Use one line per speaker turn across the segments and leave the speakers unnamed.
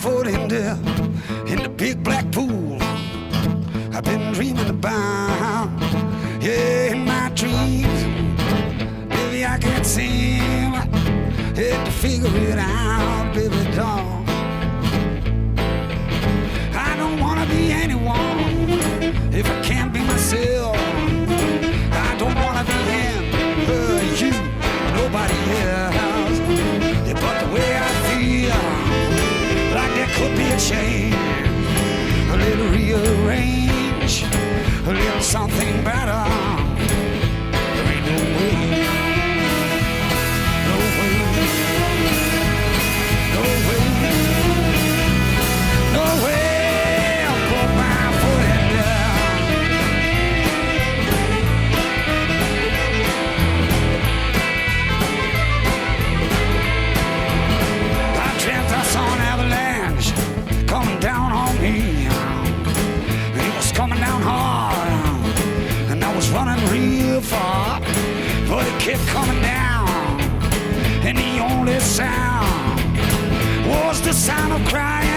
foot in the big black pool I've been dreaming about. Yeah, in my dreams, baby, I can't seem to figure it out, baby doll. I don't wanna be anyone if I can't be myself. I don't wanna be him, her, you, nobody else. But the way I feel, like there could be a change, a little rearrange, a little something better. There ain't no way, no way, no way, no way. I'll put my foot in there. I dreamt I saw an avalanche coming down on me. It was coming down hard, and I was running real far, but it kept coming down, and the only sound was the sound of crying.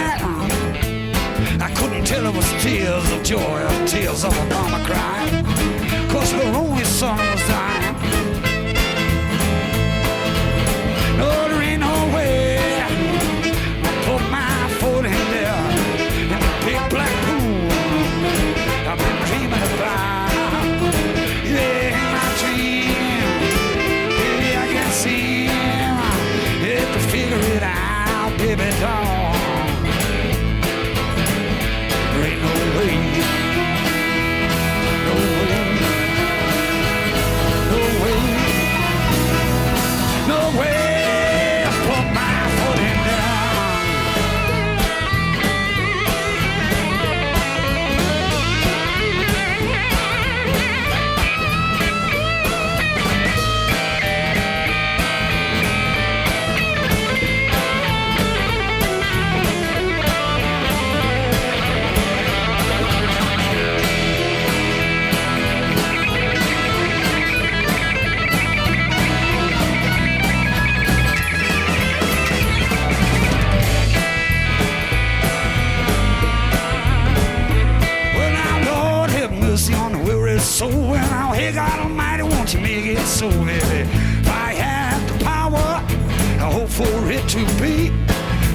I couldn't tell it was tears of joy or tears of a mama crying, 'cause her only son was dying. No, there ain't no way I put my foot in there, in the big black pool I've been dreaming about. Yeah, in my dream, baby, I can see it to figure it out, baby doll. There ain't no way, no way, no way, no way I put my foot in there. Well, now, Lord, have mercy on the weary soul. Well, now, hey, God Almighty, won't you make it so, baby? If I had the power, I hope for it to be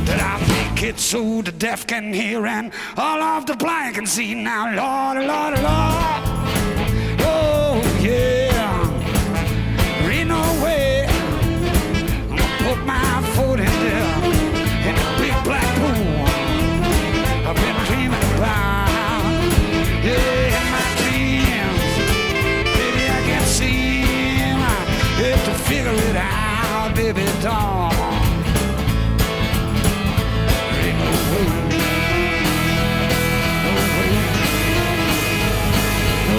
that I make it so the deaf can hear and all of the blind can see. Now, Lord, Lord, Lord, oh, yeah, there ain't no way I'm gonna put my foot in there, in the big black pool I've been dreaming about. Yeah, in my dreams, baby, I can see it to figure it out, baby doll. There ain't no way, no way, no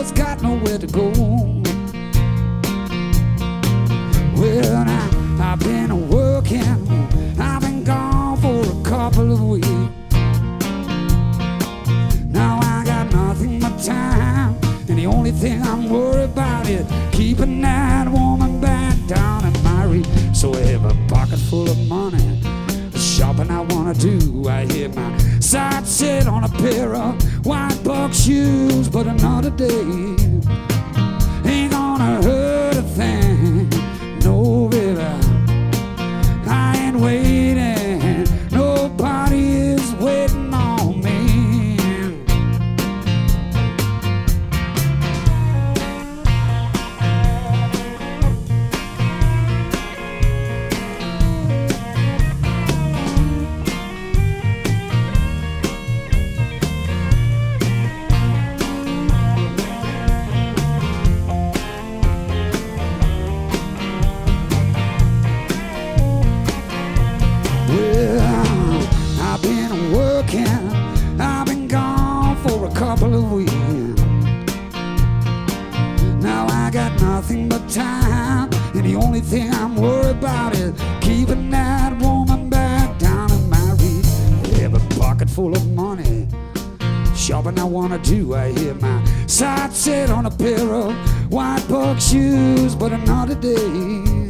just got nowhere to go. Well, now I've been working, I've been gone for a couple of weeks. Now I got nothing but time, and the only thing I'm worried about is keeping that woman back down in my reach. So I have a pocket full of money, the shopping I wanna do. I hear my sights set on a pair of white buck shoes, but another day ain't gonna hurt a thing. No, baby, I ain't waiting. Nobody is waiting on me. I've been working, I've been gone for a couple of weeks. Now I got nothing but time, and the only thing I'm worried about is keeping that woman back down in my reach. I have a pocket full of money, shopping I wanna do. I hear my sights set on a pair of white buck shoes, but another day